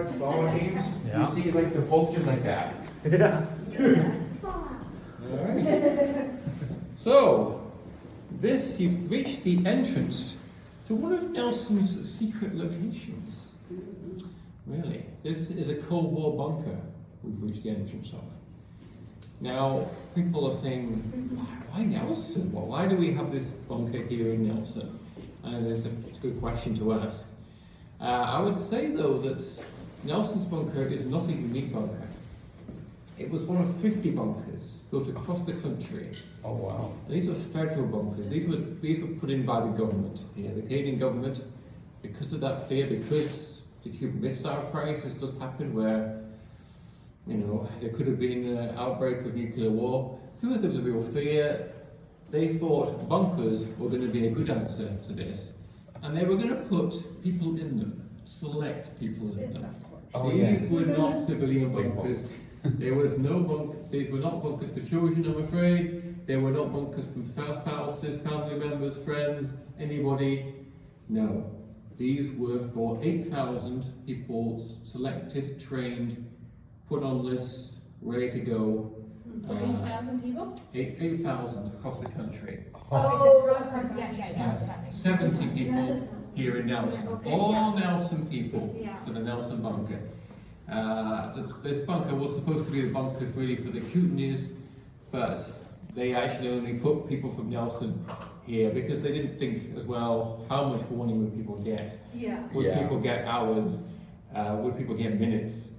watch football games, Yeah. you see like the vultures like that. Yeah. Alright. So, you've reached the entrance to one of Nelson's secret locations. Really, this is a Cold War bunker we've reached the entrance of. Now, people are saying, why Nelson? Well, why do we have this bunker here in Nelson? And it's a good question to ask. I would say, though, that Nelson's bunker is not a unique bunker. It was one of 50 bunkers built across the country. Oh wow. And these were federal bunkers. These were put in by the government here, the Canadian government, because of that fear, because the Cuban Missile Crisis just happened where, there could have been an outbreak of nuclear war. Because there was a real fear, they thought bunkers were going to be a good answer to this. And they were going to put people in them, select people in them. Oh, These yeah. were not civilian bunkers. These were not bunkers for children, I'm afraid. They were not bunkers for spouses, family members, friends, anybody. No. These were for 8,000 people selected, trained, put on lists, ready to go. For 8,000 people? 8,000 across the country. Oh, across, yeah. 70 people here in Nelson. Okay, All yeah. Nelson people Yeah. for the Nelson bunker. This bunker was supposed to be the bunker really for the Kootenays, but they actually only put people from Nelson here because they didn't think as well how much warning would people get. Yeah. Would Yeah. people get hours? Would people get minutes?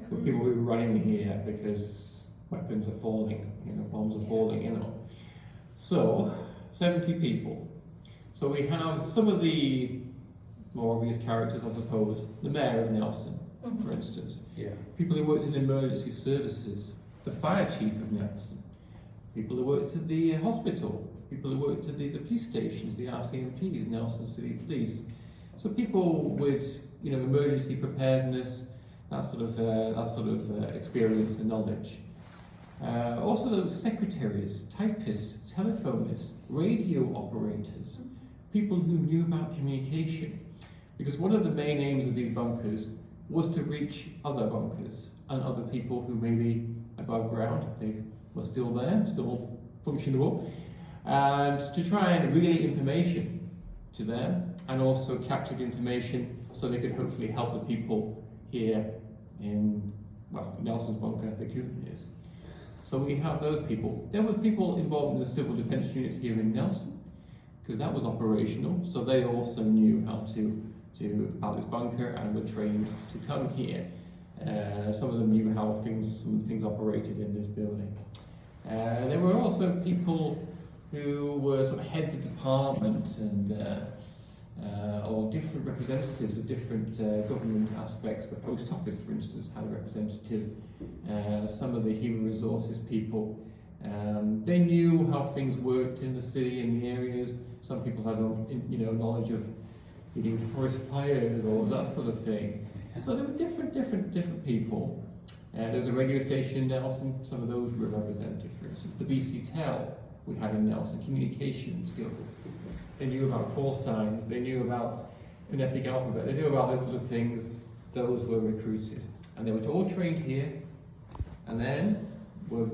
Would people be running here because weapons are falling, bombs are falling, So, 70 people. So we have some of the more obvious characters, I suppose. The mayor of Nelson, for instance. Yeah. People who worked in emergency services. The fire chief of Nelson. People who worked at the hospital. People who worked at the police stations, the RCMPs, Nelson City Police. So people with, emergency preparedness, that sort of experience and knowledge. Also those secretaries, typists, telephonists, radio operators, people who knew about communication. Because one of the main aims of these bunkers was to reach other bunkers and other people who may be above ground, if they were still there, still functionable, and to try and relay information to them and also capture the information so they could hopefully help the people here in, Nelson's bunker, the Kootenays. So we have those people. There was people involved in the civil defence unit here in Nelson, because that was operational, so they also knew how to about this bunker and were trained to come here. Some of them knew how some of the things operated in this building. There were also people who were sort of heads of department and or different representatives of different government aspects. The post office, for instance, had a representative. Some of the human resources people. They knew how things worked in the city and the areas. Some people had, knowledge of getting forest fires or that sort of thing. So there were different people. There was a radio station in Nelson. Some of those were represented, for instance. The BC Tel we had in Nelson, communication skills. They knew about call signs. They knew about phonetic alphabet. They knew about those sort of things. Those were recruited. And they were all trained here. And then were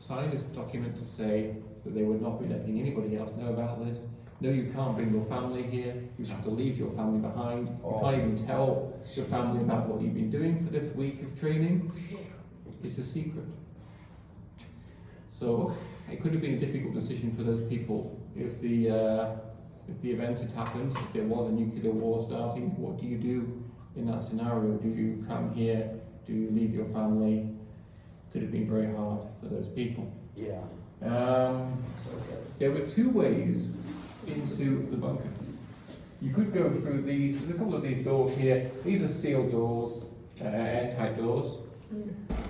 signing this document to say that they would not be letting anybody else know about this. No, you can't bring your family here. You have to leave your family behind. You can't even tell your family about what you've been doing for this week of training. It's a secret. So it could have been a difficult decision for those people if the event had happened, if there was a nuclear war starting. What do you do in that scenario? Do you come here? Do you leave your family? Could have been very hard for those people. Yeah. There were two ways into the bunker. You could go through these, there's a couple of these doors here. These are sealed doors, airtight doors.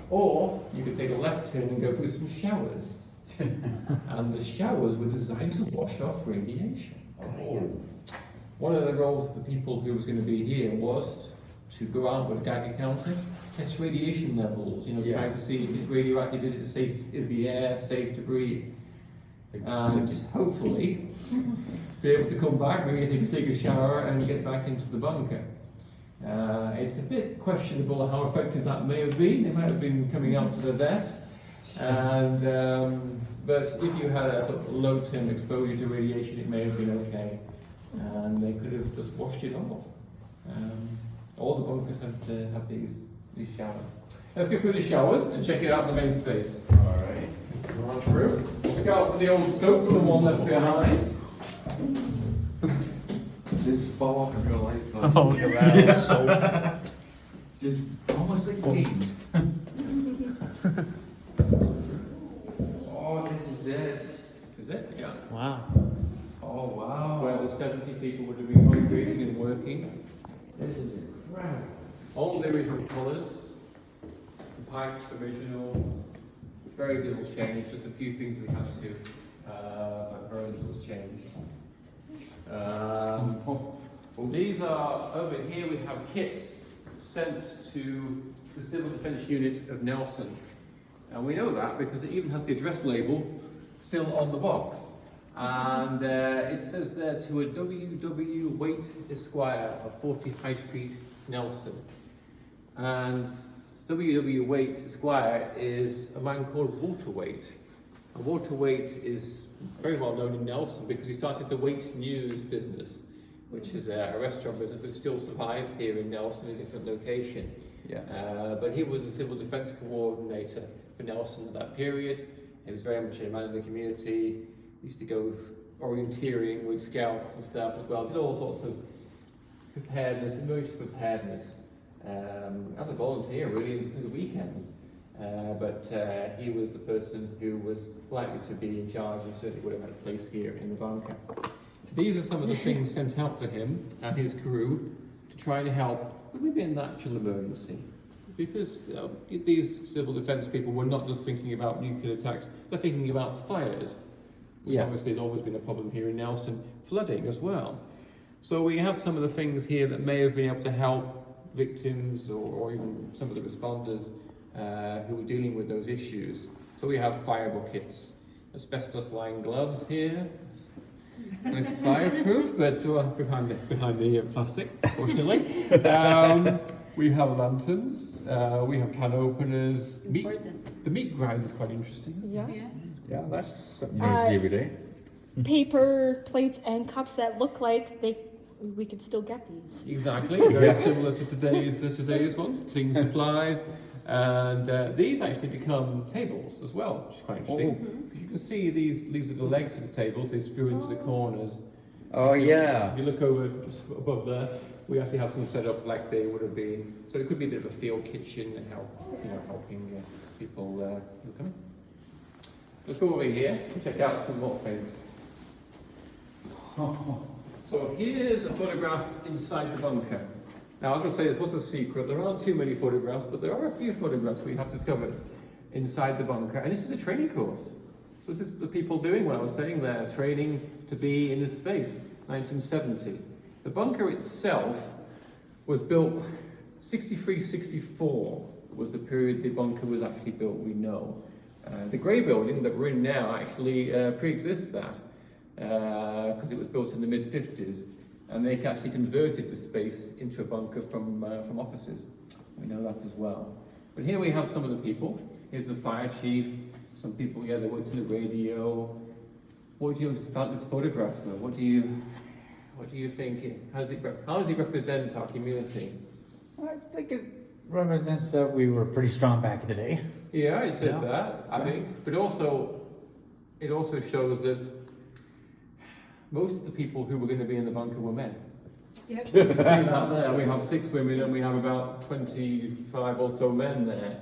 Or you could take a left turn and go through some showers. And the showers were designed to wash off radiation. Oh. One of the roles of the people who was going to be here was to go out with a Geiger counter, test radiation levels, trying to see if it's radioactive, is it safe, is the air safe to breathe, and hopefully be able to come back, maybe take a shower and get back into the bunker. It's a bit questionable how effective that may have been. They might have been coming out to their deaths. And, but if you had a sort of low-term exposure to radiation, it may have been okay. And they could have just washed it off. All the bunkers have these showers. Let's go through the showers and check it out in the main space. Alright. Run through. Look out for the old soap someone left behind. This fall off in real life. Oh, yeah. Just almost like games. Oh, this is it. This is it, yeah. Wow. Oh, That's wow. where the 70 people would have been congregating and working. This is incredible. All the original colours, the pipes original, very little change, just a few things we had to, but very little change. These are, over here we have kits sent to the Civil Defence Unit of Nelson. And we know that because it even has the address label still on the box. And it says there to a ww2 Esquire of 40 High Street, Nelson. And ww2 Esquire is a man called Walter Waite. And Walter Waite is very well known in Nelson because he started the Waite News business, which is a restaurant business which still survives here in Nelson in a different location. Yeah. But he was a civil defence coordinator for Nelson at that period. He was very much a man in the community. He used to go orienteering with scouts and stuff as well. Did all sorts of preparedness, emergency preparedness, as a volunteer really in the weekends. But he was the person who was likely to be in charge and certainly would have had a place here in the bunker. These are some of the things sent out to him and his crew to try and help with maybe a natural emergency. Because these civil defence people were not just thinking about nuclear attacks, they're thinking about fires, which obviously has always been a problem here in Nelson, flooding as well. So we have some of the things here that may have been able to help victims or even some of the responders who were dealing with those issues. So we have fire buckets, asbestos-lined gloves here. And it's fireproof, but behind the plastic, fortunately. We have lanterns, we have can openers. The meat grind is quite interesting. Yeah. Yeah, that's something you don't see every day. Paper plates and cups that look like we could still get these. Exactly, very similar to today's ones, clean supplies. And these actually become tables as well, which is quite interesting. Because you can see these are the legs for the tables, they screw into the corners. Oh, yeah. If you look over just above there, we actually have some set up like they would have been. So it could be a bit of a field kitchen and helping people who come. Let's go over here and check out some more things. So here's a photograph inside the bunker. Now, as I say, this was a secret. There aren't too many photographs, but there are a few photographs we have discovered inside the bunker. And this is a training course. So this is the people doing what I was saying there, training to be in this space, 1970. The bunker itself was built 63-64 was the period the bunker was actually built, we know. The grey building that we're in now actually pre-exists that because it was built in the mid-50s. And they actually converted the space into a bunker from offices. We know that as well. But here we have some of the people. Here's the fire chief. Some people, they worked in the radio. What do you think about this photograph, though? What do you think? How does it represent our community? I think it represents that we were pretty strong back in the day. Yeah, it says that. I think, but also, it also shows that most of the people who were going to be in the bunker were men. Yep. You can see that there. We have 6 women and we have about 25 or so men there.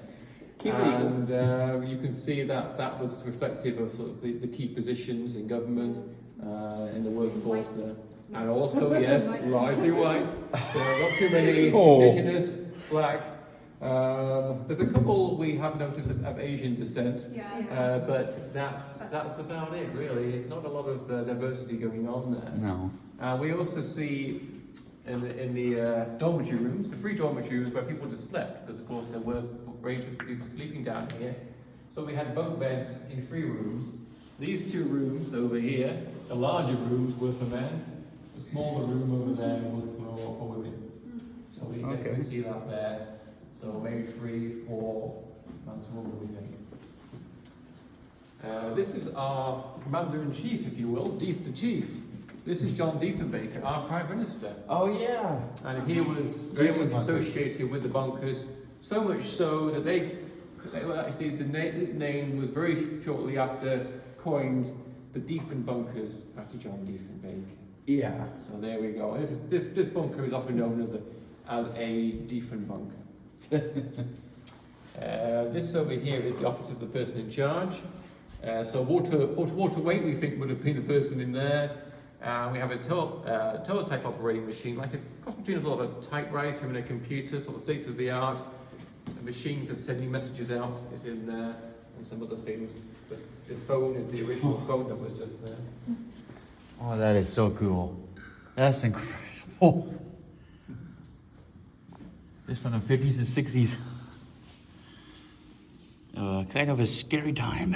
And you can see that was reflective of sort of the key positions in government, in the workforce there. And also, yes, largely white. There are not too many indigenous, black. There's a couple we have noticed of Asian descent, but that's about it really. It's not a lot of diversity going on there. No. We also see in the dormitory rooms, the 3 dormitory rooms where people just slept, because of course there were arrangements for people sleeping down here. So we had bunk beds in 3 rooms. These 2 rooms over here, the larger rooms were for men. The smaller room over there was for women. So So we Okay. can see that there. So maybe 3, 4 maximum, we think. This is our Commander-in-Chief, if you will, Deef the Chief. This is John Diefenbaker, our Prime Minister. Oh yeah. And he was very much associated with the bunkers, so much so that they were actually, the name was very shortly after coined the Diefen bunkers after John Diefenbaker. Yeah. So there we go. This bunker is often known as a Diefen bunker. This over here is the office of the person in charge. So Walter Waite, we think, would have been the person in there. We have a teletype operating machine, like a cross between a lot of a typewriter and a computer, sort of state of the art. A machine for sending messages out is in there, and some other things. But the phone is the original phone that was just there. Oh, that is so cool. That's incredible. This from the 50s and 60s. Kind of a scary time.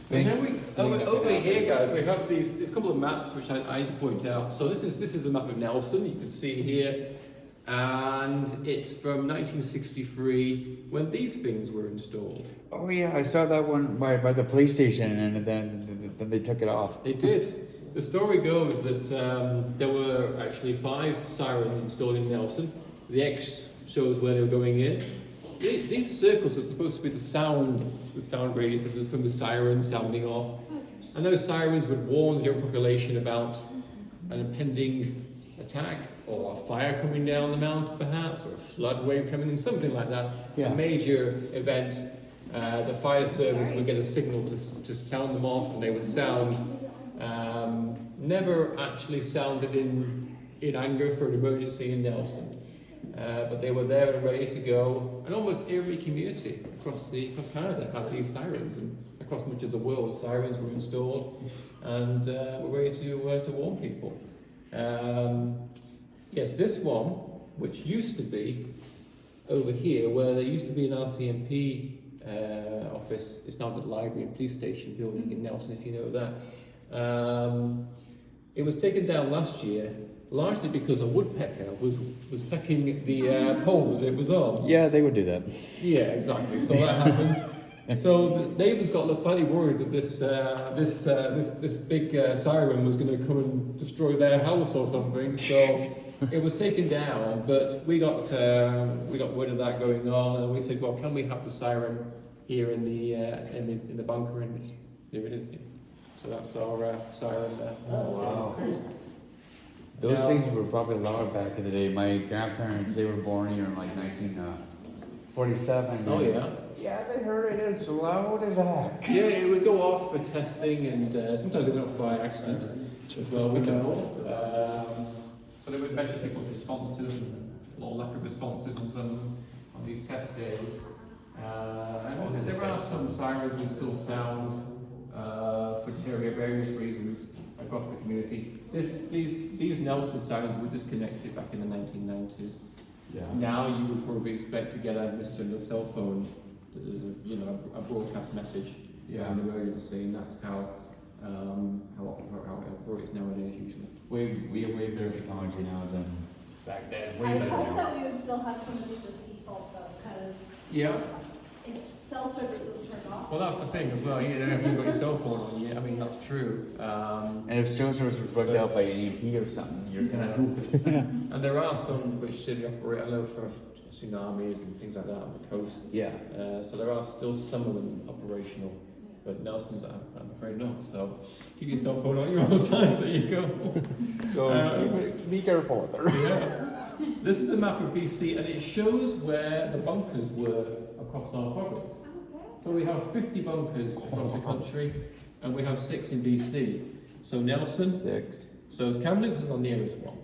And then over here, guys, we have these couple of maps which I need to point out. So this is the map of Nelson. You can see here, and it's from 1963 when these things were installed. Oh yeah, I saw that one by the police station, and then they took it off. They did. The story goes that there were actually 5 sirens installed in Nelson. The X shows where they were going in. These circles are supposed to be the sound radius from the sirens sounding off. And those sirens would warn the general population about an impending attack, or a fire coming down the mountain perhaps, or a flood wave coming in, something like that. Yeah. A major event. The fire service would get a signal to sound them off, and they would sound. Never actually sounded in anger for an emergency in Nelson. But they were there and ready to go, and almost every community across Canada had these sirens, and across much of the world, sirens were installed and were ready to warn people. Yes, this one, which used to be over here, where there used to be an RCMP office, it's now the library and police station building in Nelson, if you know that. It was taken down last year, largely because a woodpecker was pecking the pole that it was on. Yeah, they would do that. Yeah, exactly. So that happened. So the neighbours got slightly worried that this big siren was going to come and destroy their house or something. So it was taken down. But we got word of that going on, and we said, well, can we have the siren here in the bunker? And here it is. So that's our siren there. Oh wow. Those things were probably loud back in the day. My grandparents, they were born here in like 1947. Oh yeah. Yeah, they heard it. It's loud as heck. Yeah, it would go off for testing, and sometimes they went off by accident as well. We know. So they would measure people's responses or lack of responses on these test days. And there are some sirens which still sound for various reasons across the community. These Nelson sirens were disconnected back in the 1990s. Yeah. Now you would probably expect to get a message on your cell phone. There's a broadcast message an emergency, and that's how it works nowadays usually. We have way better technology now than back then. Way I better hope now. that we would still have some of these as default though, because Yeah. if cell service was turned off. Well, that's the thing as well. You know, if you've got your cell phone on you, I mean, that's true. And if cell service was plugged out by an EMP or something, you're gonna. And there are some which still operate, I know, for tsunamis and things like that on the coast. Yeah. So there are still some of them operational, but Nelson's, I'm afraid not. So keep your cell phone on you all the times. There you go. So be careful there. Yeah. This is a map of BC, and it shows where the bunkers were across our province. So we have 50 bunkers across the country, and we have 6 in BC. So Nelson, 6. so Kamloops is our nearest one.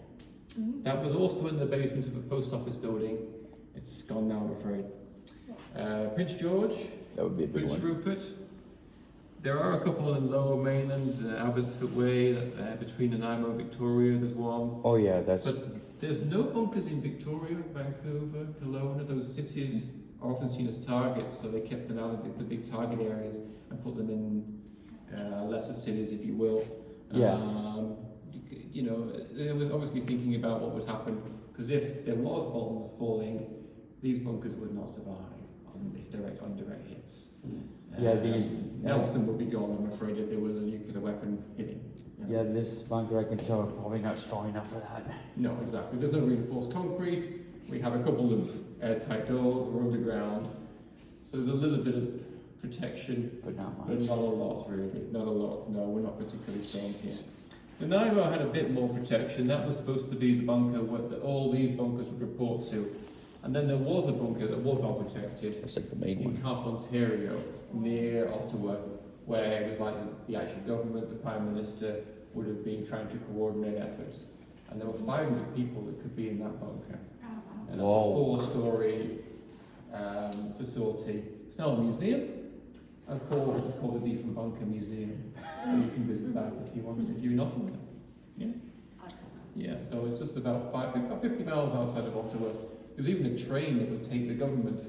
That was also in the basement of a post office building. It's gone now, I'm afraid. Prince George, That would be a big Prince one. Rupert. There are a couple in Lower Mainland, Abbotsford Way, between Nanaimo and Victoria, there's one. Oh yeah, that's. But there's no bunkers in Victoria, Vancouver, Kelowna. Those cities are often seen as targets, so they kept them out of the big target areas and put them in lesser cities, if you will. Yeah. You know, they were obviously thinking about what would happen Because if there was bombs falling, these bunkers would not survive on direct hits. Yeah, these- Nelson would be gone, I'm afraid, if there was a nuclear weapon hitting. Yeah, this bunker I can tell is probably not strong enough for that. No, exactly. There's no reinforced concrete. We have a couple of airtight doors. We're underground, so there's a little bit of protection, But not but much. not a lot, really. Not a lot. No, we're not particularly strong here. The Naiva had a bit more protection. That was supposed to be the bunker where all these bunkers would report to. And then there was a bunker that was well protected That's like the main in one. Cap, Ontario, near Ottawa, where it was like the actual government, the Prime Minister, would have been trying to coordinate efforts. And there were 500 people that could be in that bunker. And it's a Whoa. 4-story facility. It's now a museum. Of course, it's called the Deacon Bunker Museum. So you can visit that if you want, if you're not in there. Yeah? Yeah, so it's just about 50 miles outside of Ottawa. There's even a train that would take the government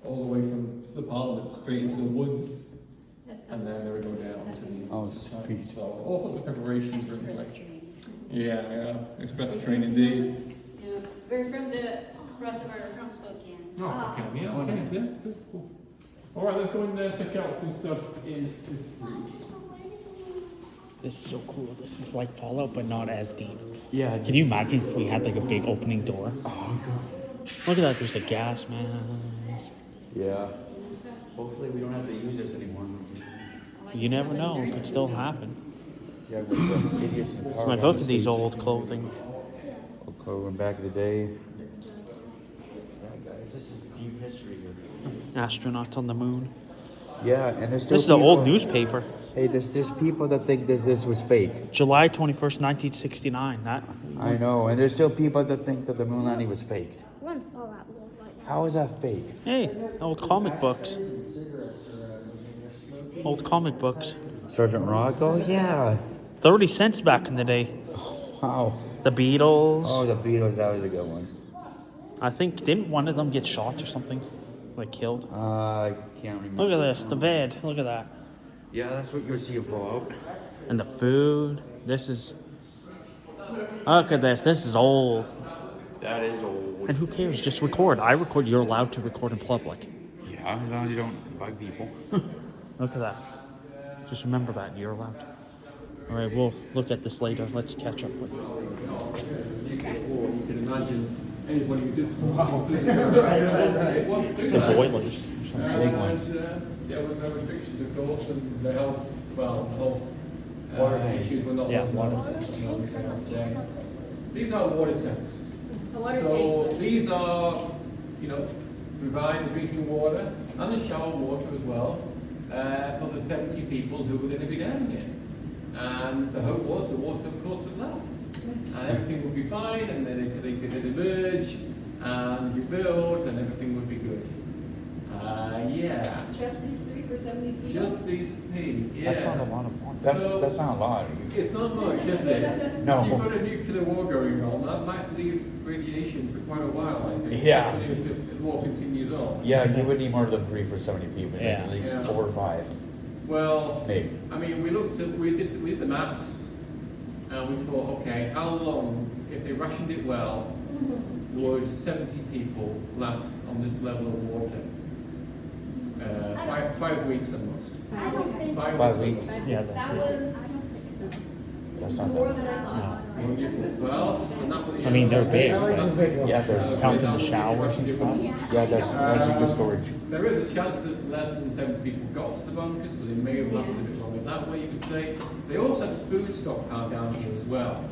all the way from the Parliament straight into the woods, and then they would go down to the Oh, site. sweet. So all sorts of preparations were in Express place. train. Yeah, express train indeed. Yeah, we're from the rest of our from Spokane. Oh, okay, yeah, okay, yeah, good, cool. All right, let's go and check out some stuff in this room. This is so cool. This is like Fallout, but not as deep. Yeah. Can you imagine if we had like a big opening door? Oh god. Look at that. There's a gas mask. Yeah. Hopefully we don't have to use this anymore. You never know. It could still happen. Yeah, with the idiots in power. Like, look at these old clothing. Old clothing back in the day. Yeah, guys, this is deep history here. Astronauts on the moon. Yeah, and there's still This is an people- old newspaper. Hey, there's people that think that this was fake. July 21st, 1969. That. I know, and there's still people that think that the moon landing was faked. We're on Fallout World right now. How is that fake? Hey, old comic books. Old comic books. Sergeant Rock? Oh yeah. 30 cents back in the day. Wow. The Beatles. Oh, the Beatles, that was a good one. I think, didn't one of them get shot or something? Like killed? I can't remember. Look at this, the bed. Look at that. Yeah, that's what you'll see in Fallout. And the food. This is. Look at this. This is old. That is old. And who cares? Just record. I record. You're allowed to record in public. Yeah, as long as you don't bug people. Look at that. Just remember that. You're allowed to. All right, we'll look at this later. Let's catch up with it. You can imagine anybody who does wants to do The that. boilers. Big ones. There was no restrictions, of course, and the health, Water tanks. issues were not. Yeah, wasn't water what tanks. we know today. These are water tanks. The water So tanks. these are, provide the drinking water and the shower water as well for the 70 people who were going to be down here. And the hope was the water, of course, would last. And everything would be fine, and then they could emerge and rebuild, and everything would be good. Yeah. Just these 3 for 70 people? Just these three, yeah. That's not a lot of water. That's not a lot. It's not much, is it? No. If you've got a nuclear war going on, that might leave radiation for quite a while, I think. Yeah. Especially if the war continues on. Yeah, you would need more than 3 for 70 people. Yeah. At least Yeah. 4 or 5. Well, Maybe. I mean, we did the maths, and we thought, okay, how long, if they rationed it well, would 70 people last on this level of water? 5 weeks at most. I don't think 5 weeks. Yeah, that that's it. was That's not more that. than I thought. Well, and that's what I mean, they're big, but Yeah, they're counting the showers and stuff. Yeah, that's a good storage. There is a chance that less than 70 people got to the bunker, so they may have lasted a bit longer that way, you could say. They also had food stockpile down here as well.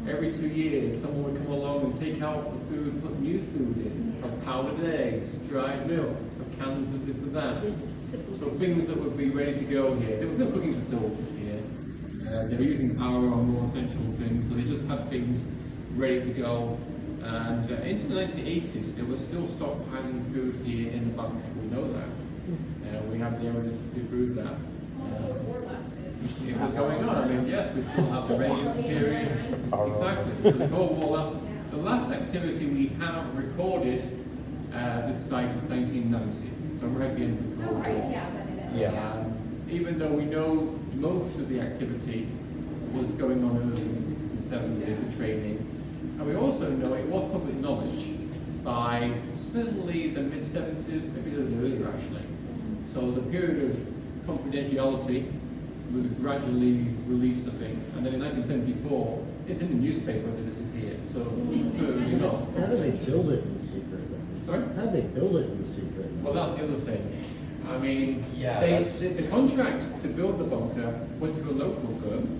Every 2 years, someone would come along and take out the food, put new food in, of powdered eggs, dried milk, of cans of this and that. So things that would be ready to go here. There was no cooking facilities here. They were using power on more essential things, so they just had things ready to go. And into the 1980s, they were still stockpiling food here in the bunker. We know that. We have the evidence to prove that. It was going on. I mean, yes, we still have the radio period. Exactly. So the Cold War last. The last activity we have recorded this site is 1990. So we're at the end of the Cold War. Yeah. Even though we know most of the activity was going on in the 60s and 70s, the training, And we also know it was public knowledge by certainly the mid-70s, maybe a little earlier actually. So the period of confidentiality was gradually released, I think, and then in 1974, it's in the newspaper that this is here. So you know. How do they build it in secret? Sorry? How do they build it in secret? Well, that's the other thing. I mean, Yeah, the contract to build the bunker went to a local firm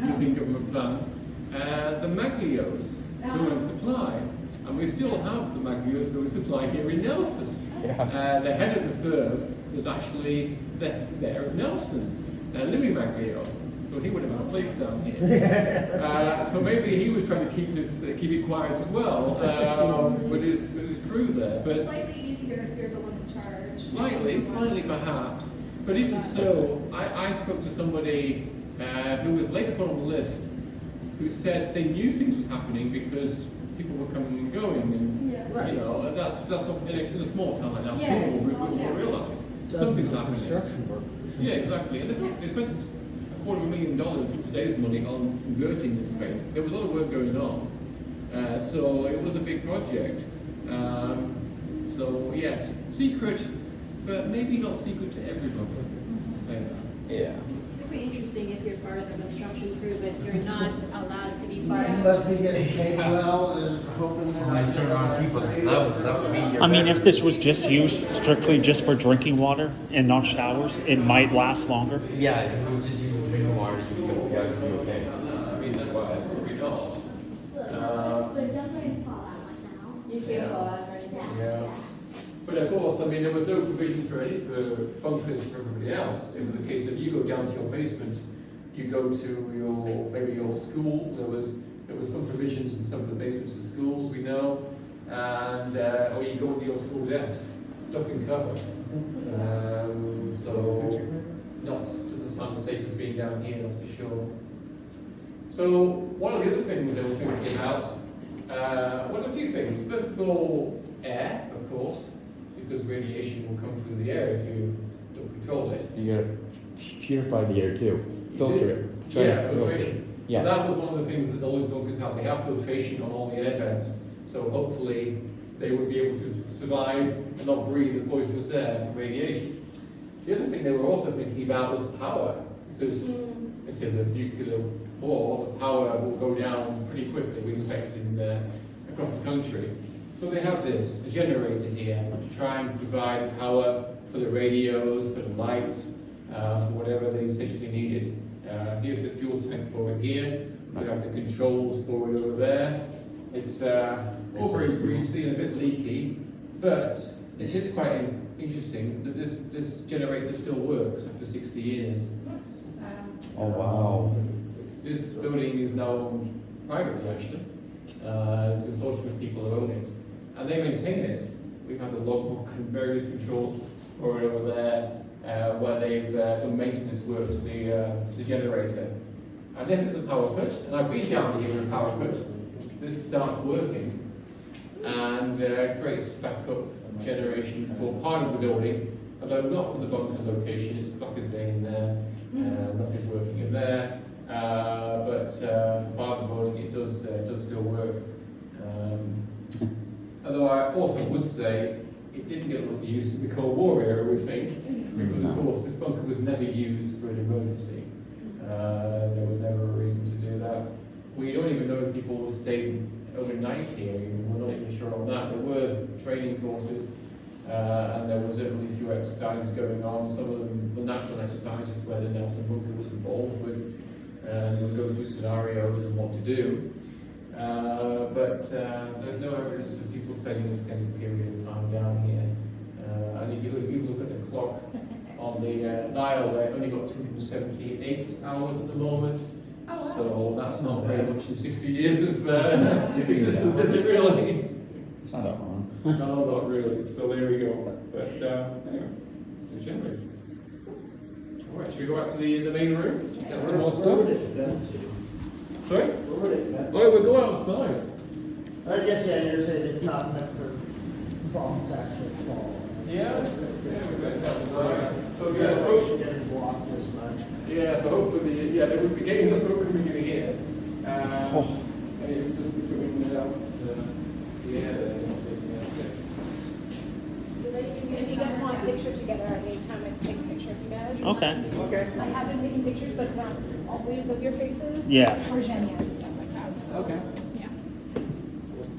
using government plans. The Maglios building supply, and we still have the Maglios building supply here in Nelson. Yeah. The head of the firm was actually the mayor of Nelson, Louis Maglio. So he would have had a place down here. So maybe he was trying to keep it quiet as well with his crew there. But Slightly easier if you're the one in charge. slightly perhaps. But even so, I spoke to somebody who was later put on the list, who said they knew things was happening because people were coming and going, and Yeah. you know, that's not, in a small town like that, Yeah, people it's small, will yeah. realise Dozens something's of happening. construction workers. Yeah, exactly. And they spent $250,000 in today's money on converting this space. There was a lot of work going on, so it was a big project. So yes, secret, but maybe not secret to everybody. Let's say that. Yeah. It's be interesting if you're part of the construction crew, but you're not allowed to be part You of must be getting paid well and hoping that. Nice around people, that would be your I mean, better- if this was just used strictly just for drinking water and not showers, it might last longer. Yeah, if it was just you drinking water, you guys would be okay. I mean, that's probably not. you can't fall out or anything. Yeah. But of course, I mean, there was no provision for any bunkers for everybody else. It was a case of you go down to your basement, you go to maybe your school. There was some provisions in some of the basements of schools, we know, and or you go to your school desk, duck and cover. So doesn't sound as safe as being down here, that's for sure. So one of the other things they were thinking about, a few things. First of all, air, of course, because radiation will come through the air if you don't control it. You gotta purify the air too. Filter it. Try to Yeah, filter it. filtration. Yeah. So that was one of the things that those bunkers have. They have filtration on all the air vents. So hopefully they would be able to survive and not breathe the poisonous air from radiation. The other thing they were also thinking about was power, because it is a nuclear war, the power will go down pretty quickly, we expect, across the country. So they have this, a generator here, to try and provide power for the radios, for the lights, for whatever they essentially needed. Here's the fuel tank for it here. We have the controls for it over there. It's all very greasy and a bit leaky, but it is quite interesting that this generator still works after 60 years. Oh wow. This building is now owned privately, actually. There's a consortium of people who own it, and they maintain it. We have the logbook and various controls for it over there, where they've done maintenance work to the generator. And if it's a power cut, and I've been down here in a power cut, this starts working and creates backup generation for part of the building, although not for the bunker location. It's black as day in there, nothing's working in there. But for part of the building, it does still work. Although I also would say it didn't get a lot of use in the Cold War era, we think, because of course this bunker was never used for an emergency. There was never a reason to do that. We don't even know if people stayed overnight here. We're not even sure on that. There were training courses, and there was certainly a few exercises going on. Some of them were national exercises where the Nelson bunker was involved with. And we'll go through scenarios and what to do. But there's no evidence of people spending an extended period of time down here. And if you look at the clock on the dial, they've only got 278 hours at the moment. Oh, wow. So that's not very much in 60 years of existence, is it really? It's not that wrong. No, not really. So there we go. But anyway, it's generated. All right, should we go back to the main room? Check out some more Where stuff. would it vent to? Sorry? Where would it vent to? Oh, we'll go outside. I guess, yeah, you're saying it's not meant for bombs to actually fall. Yeah, we went outside. So Yeah, yeah, the approach. ocean getting blocked this much. Yeah, so hopefully, they would be getting the smoke coming in here. it was just coming out the air there, not taking out there. So that you If you guys want a picture together at any time, I can take a picture of you guys. Okay. Okay. I have been taking pictures, but not always of your faces. Yeah. For Genia and stuff like that, so. Okay. Yeah.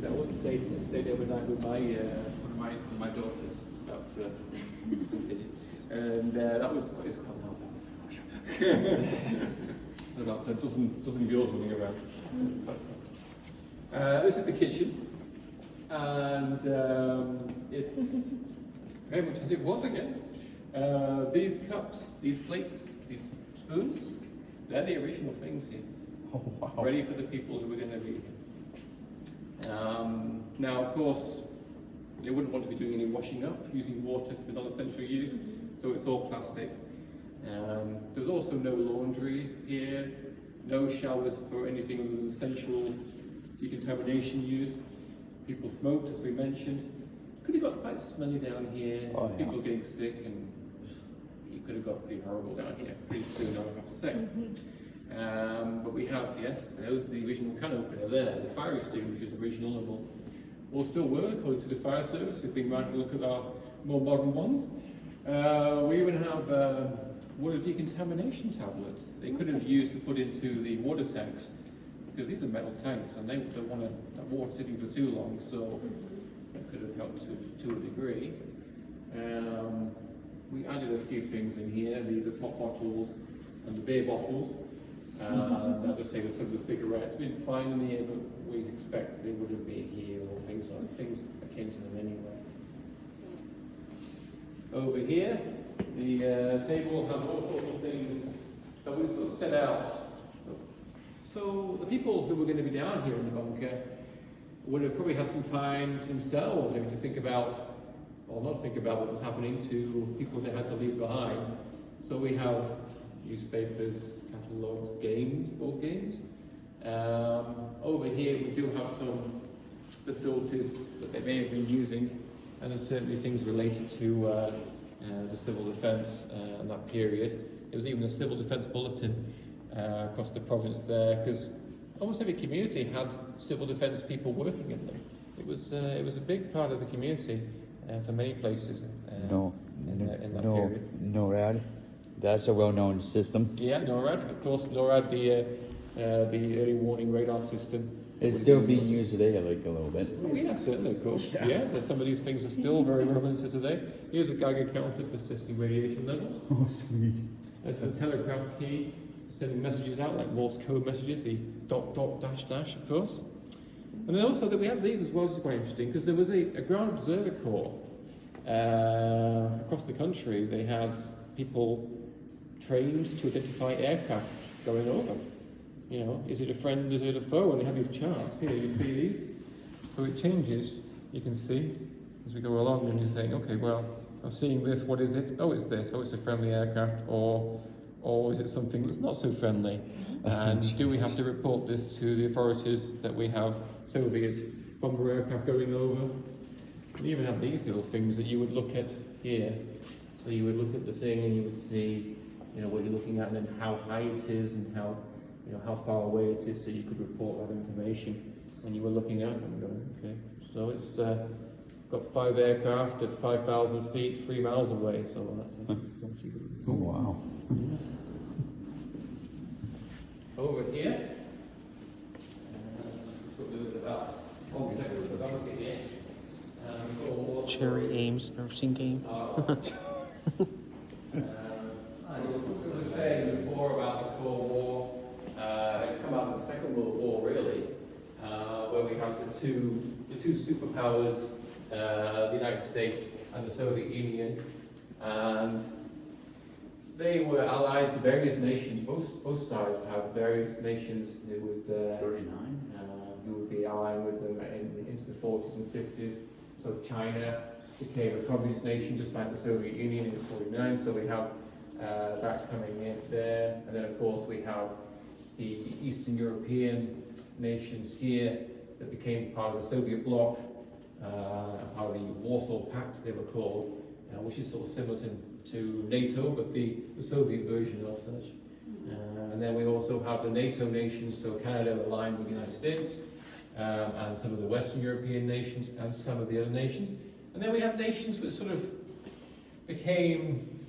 That was stayed overnight with one of my daughters about and that was quite loud. About a dozen girls running around. This is the kitchen, and it's very much as it was again. These cups, these plates, these spoons, they're the original things here. Oh, wow. Ready for the people who were going to be here. Now, of course, they wouldn't want to be doing any washing up, using water for non-essential use, so it's all plastic. There's also no laundry here, no showers for anything other than essential decontamination use. People smoked, as we mentioned. Could have got quite smelly down here, Oh, yeah. people getting sick, and it could have got pretty horrible down here pretty soon, I have to say. But we have, yes, those are the original can opener there. The fire extinguisher is original and will still work according to the fire service if we might look at our more modern ones. We even have water decontamination tablets. They could have used to put into the water tanks, because these are metal tanks and they don't want that water sitting for too long, so that could have helped to a degree. We added a few things in here, the pop bottles and the beer bottles. As I say, there's some of the cigarettes. We didn't find them here, but we expect they would have been here, or things akin to them anyway. Over here, the table has all sorts of things that we sort of set out. So the people who were going to be down here in the bunker would have probably had some time themselves maybe to think about, or not think about what was happening to people they had to leave behind. So we have newspapers, catalogues, games, board games. Over here we do have some facilities that they may have been using, and there's certainly things related to the civil defence in that period. There was even a civil defence bulletin across the province there, because almost every community had civil defence people working in them. It was a big part of the community for many places in that period. NORAD. That's a well-known system. Yeah, NORAD, of course, NORAD, the early warning radar system. It's still being used today, like a little bit. Oh, yeah, certainly, of course. Yeah, so some of these things are still very relevant to today. Here's a Geiger counter for testing radiation levels. Oh, sweet. There's a telegraph key for sending messages out, like Morse code messages, the dot, dot, dash, dash, of course. And then also that we have these as well, which is quite interesting, because there was a ground observer corps across the country. They had people trained to identify aircraft going over. You know, is it a friend, is it a foe? And they have these charts here, you see these? So it changes, you can see, as we go along, and you're saying, okay, well, I'm seeing this, what is it? Oh, it's this, oh, it's a friendly aircraft, or is it something that's not so friendly? And do we have to report this to the authorities that we have Soviet bomber aircraft going over? And you even have these little things that you would look at here. So you would look at the thing and you would see, you know, what you're looking at, and then how high it is, and how, you know, how far away it is, so you could report that information when you were looking at them. Going, okay, so it's got 5 aircraft at 5,000 feet, 3 miles away. So that's what you could report. Oh, wow. Over here, talk a little bit about the bunker here. Cherry Ames nursing game. I was saying before about the Cold War, it come out of the Second World War really, where we have the two superpowers, the United States and the Soviet Union, and they were allied to various nations. Both sides have various nations who would 39. who would be allying with them into the 40s and 50s. So China became a communist nation, just like the Soviet Union in 49. So we have that coming in there, and then of course we have the Eastern European nations here that became part of the Soviet bloc, part of the Warsaw Pact they were called, which is sort of similar to NATO, but the Soviet version of such. And then we also have the NATO nations, so Canada aligned with the United States, and some of the Western European nations and some of the other nations. And then we have nations which sort of became,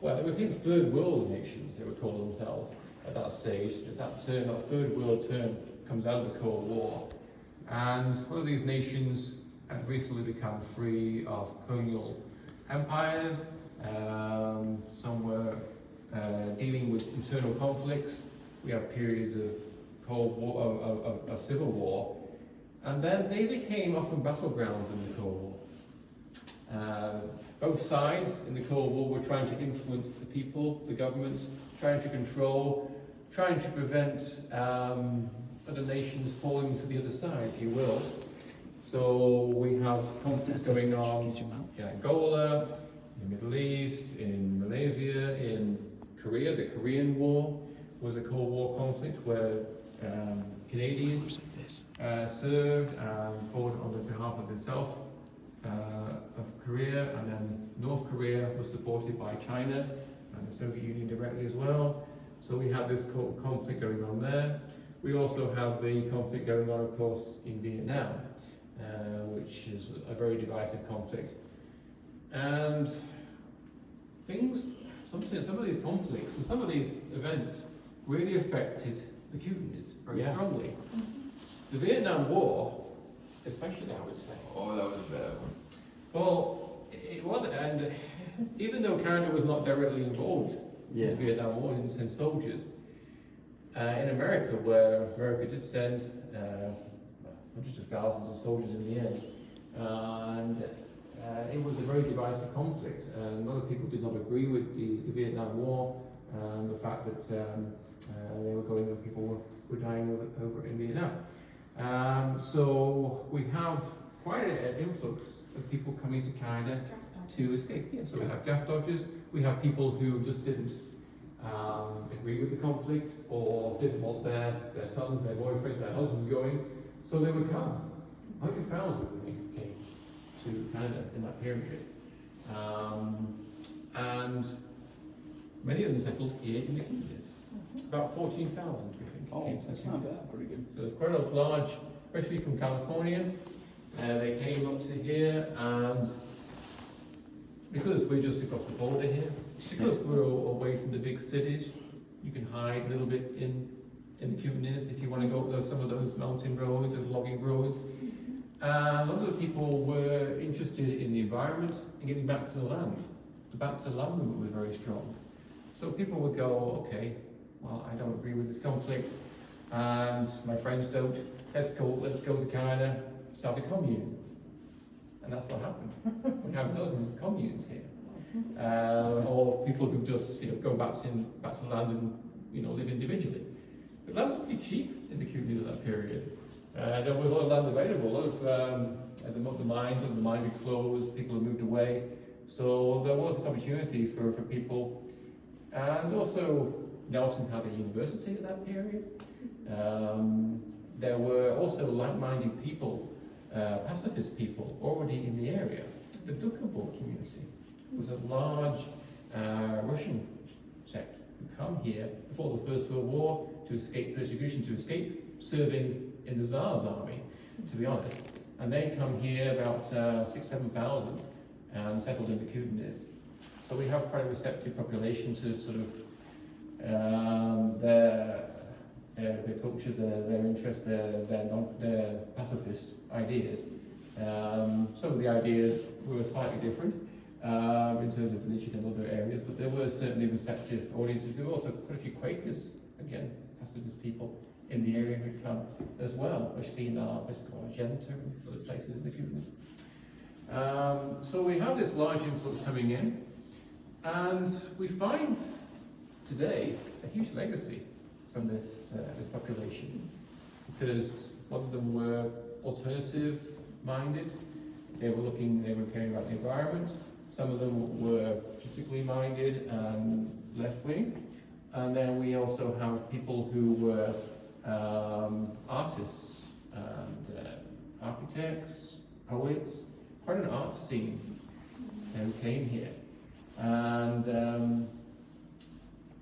well, they became third world nations, they would call themselves at that stage. As that term, that third world term, comes out of the Cold War. And one of these nations have recently become free of colonial empires. Some were dealing with internal conflicts. We have periods of Cold War, of civil war, and then they became often battlegrounds in the Cold War. Both sides in the Cold War were trying to influence the people, the governments, trying to control, trying to prevent other nations falling to the other side, if you will. So we have conflicts going on in Angola, in the Middle East, in Malaysia, in Korea. The Korean War was a Cold War conflict where Canadians served and fought on the behalf of itself, of Korea, and then North Korea was supported by China and the Soviet Union directly as well. So we have this conflict going on there. We also have the conflict going on, of course, in Vietnam, which is a very divisive conflict. And some of these conflicts and some of these events really affected the Cubans very strongly. The Vietnam War, especially, I would say. Oh, that was a bad one. Well, it wasn't, and even though Canada was not directly involved in the Vietnam War, didn't send soldiers, in America, where America did send hundreds of thousands of soldiers in the end, and it was a very divisive conflict, and a lot of people did not agree with the Vietnam War and the fact that they were going, people were dying over in Vietnam. So we have quite an influx of people coming to Canada to escape. Yeah, so we have draft dodgers, we have people who just didn't agree with the conflict or didn't want their sons, their boyfriends, their husbands going, so they would come. 100,000, I think, came to Canada in that period. And many of them settled here in the Keys. About 14,000, we think. Oh, that's not bad, pretty good. So it's quite a large, especially from California. They came up to here, and because we're just across the border here, because we're away from the big cities, you can hide a little bit in the Kootenays if you want to go up some of those mountain roads and logging roads. A lot of the people were interested in the environment and getting back to the land. The back to the land movement was very strong. So people would go, okay, well, I don't agree with this conflict, and my friends don't. Let's go to Canada, start a commune. And that's what happened. We have dozens of communes here. Or people who just go back to land and live individually. But land was pretty cheap in the Kootenays at that period. There was a lot of land available. A lot of the mines had closed. People had moved away. So there was this opportunity for people. And also Nelson had a university at that period. There were also like-minded people, pacifist people already in the area. The Dukable community was a large Russian sect who come here before the First World War to escape persecution, to escape serving in the Tsar's army, to be honest. And they come here about 6,000-7,000 and settled in the Kootenays. So we have quite a receptive population to sort of their culture, their interest, their pacifist ideas. Some of the ideas were slightly different in terms of religion and other areas, but there were certainly receptive audiences. There were also quite a few Quakers, again, pacifist people in the area who come as well, especially in our place called Argenta and other places in the Kootenays. So we have this large influx coming in, and we find today a huge legacy from this population, because a lot of them were alternative minded. They were caring about the environment. Some of them were politically minded and left wing. And then we also have people who were artists and architects, poets, quite an art scene who came here. And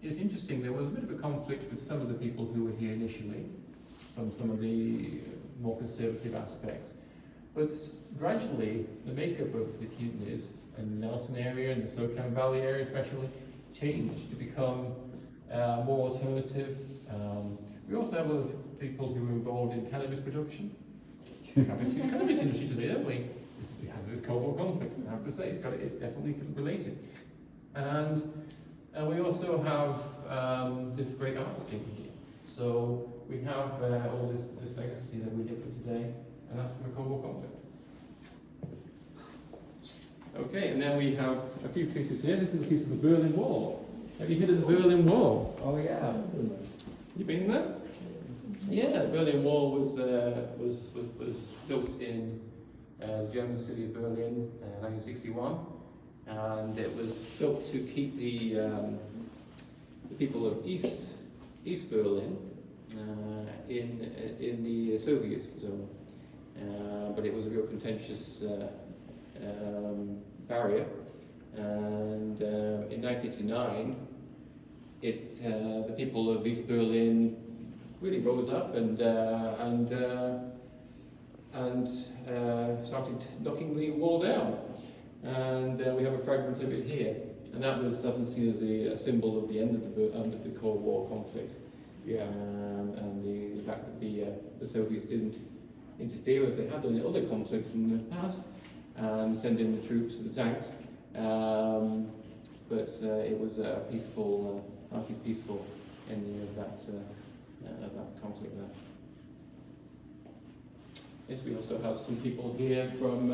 it's interesting, there was a bit of a conflict with some of the people who were here initially. from some of the more conservative aspects. But gradually, the makeup of the Kootenays and the Nelson area and the Slocum Valley area especially changed to become more alternative. We also have a lot of people who are involved in cannabis production. Cannabis industry today, don't we? It's because of this Cold War conflict, I have to say, it's definitely related. And we also have this great art scene here. So we have all this legacy that we live for today, and that's from the Cold War conflict. Okay, and now we have a few pieces here. This is a piece of the Berlin Wall. Have you heard of the Berlin Wall? Oh yeah. You been there? Yeah, the Berlin Wall was built in the German city of Berlin in 1961, and it was built to keep the people of East Berlin in the Soviet zone. But it was a real contentious barrier, and in 1989, the people of East Berlin really rose up and started knocking the wall down, and we have a fragment of it here, and that was often seen as a symbol of the end of the Cold War conflict. Yeah. And the fact that the Soviets didn't interfere as they had done in other conflicts in the past and send in the troops and the tanks, but it was a peaceful, largely peaceful ending of that conflict there. Yes, we also have some people here from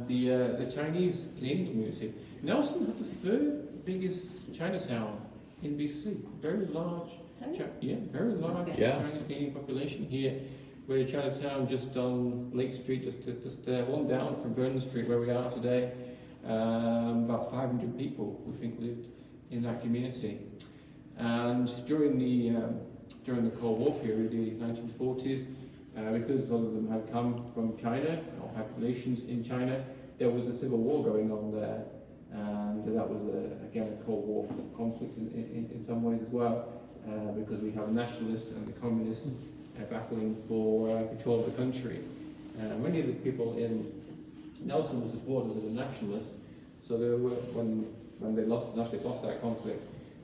the Chinese Canadian community. Nelson had the third biggest Chinatown in BC. Very large, very large Chinese Canadian population here. We're in Chinatown, just on Lake Street, just one down from Vernon Street, where we are today. About 500 people, we think, lived in that community. And during the Cold War period, the 1940s, because a lot of them had come from China or had relations in China, there was a civil war going on there, and that was again a Cold War conflict in some ways as well, because we have nationalists and the communists battling for control of the country. Many of the people in Nelson were supporters of the nationalists, so there were, when they lost that conflict,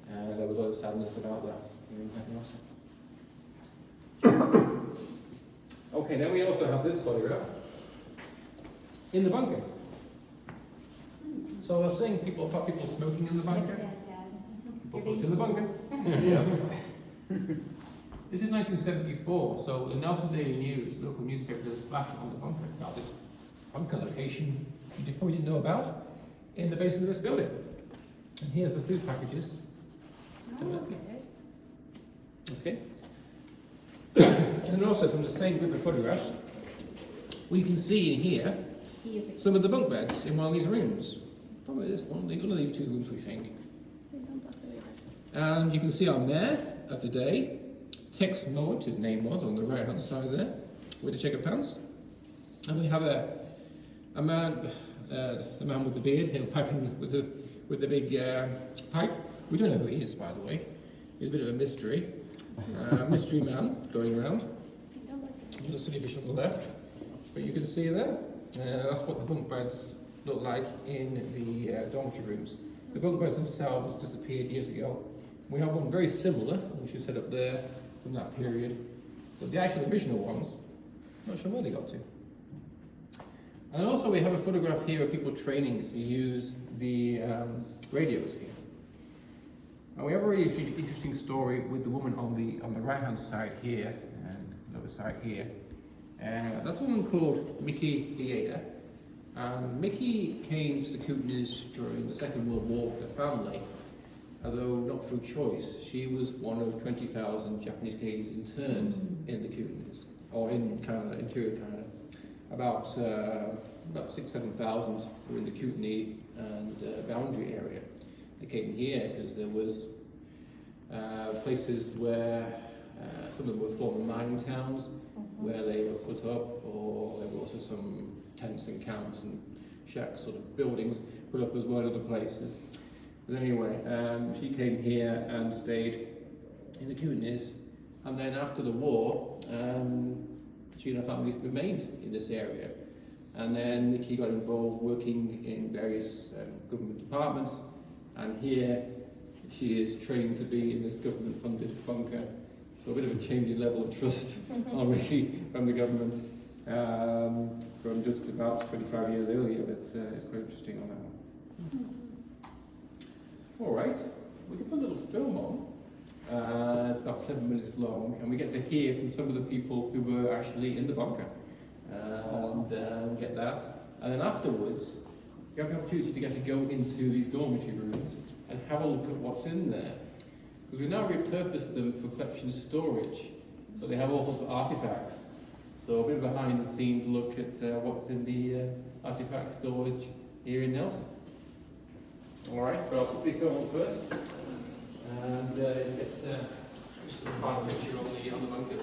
there was a lot of sadness about that in Nelson. Okay, then we also have this photograph in the bunker. So I was saying people smoking in the bunker. People smoked in the bunker. This is 1974, so the Nelson Daily News, local newspaper, did a splash on the bunker about this bunker location you probably didn't know about in the basement of this building. And here's the food packages. Okay. And also from the same group of photographs, we can see in here some of the bunk beds in one of these rooms. Probably this one of these two rooms, we think. And you can see our mayor of the day, Tex Mowat, his name was, on the right hand side there, with the checker pants. And we have a man, the man with the beard, him piping with the big pipe. We don't know who he is, by the way. He's a bit of a mystery. Mystery man going around. The city official on the left. But you can see there, that's what the bunk beds look like in the dormitory rooms. The bunk beds themselves disappeared years ago. We have one very similar, which is set up there from that period. But the actual original ones, I'm not sure where they got to. And also we have a photograph here of people training to use the radios here. And we have a really interesting story with the woman on the right hand side here and the other side here. That's a woman called Mickey Dieda. Mickey came to the Kootenays during the Second World War with her family, although not through choice. She was one of 20,000 Japanese Canadians interned in the Kootenays, or in Canada, interior Canada. About 6,000-7,000 were in the Kootenay and boundary area. They came here because there was places where some of them were former mining towns where they were put up, or there were also some tents and camps and shacks, sort of buildings put up as well in other places. But anyway, she came here and stayed in the Kootenays And then after the war, she and her family remained in this area. And then Nikki got involved working in various government departments. And here she is trained to be in this government-funded bunker. So a bit of a change in level of trust already from the government from just about 25 years earlier. But it's quite interesting on that one. All right, we can put a little film on. It's about 7 minutes long, and we get to hear from some of the people who were actually in the bunker. And get that. And then afterwards, you have the opportunity to get to go into these dormitory rooms and have a look at what's in there. Because we now repurpose them for collection storage. So they have all sorts of artifacts. So a bit of a behind the scenes look at what's in the artifact storage here in Nelson. Alright, but I'll put the film on first. And get just a final picture on the bunker.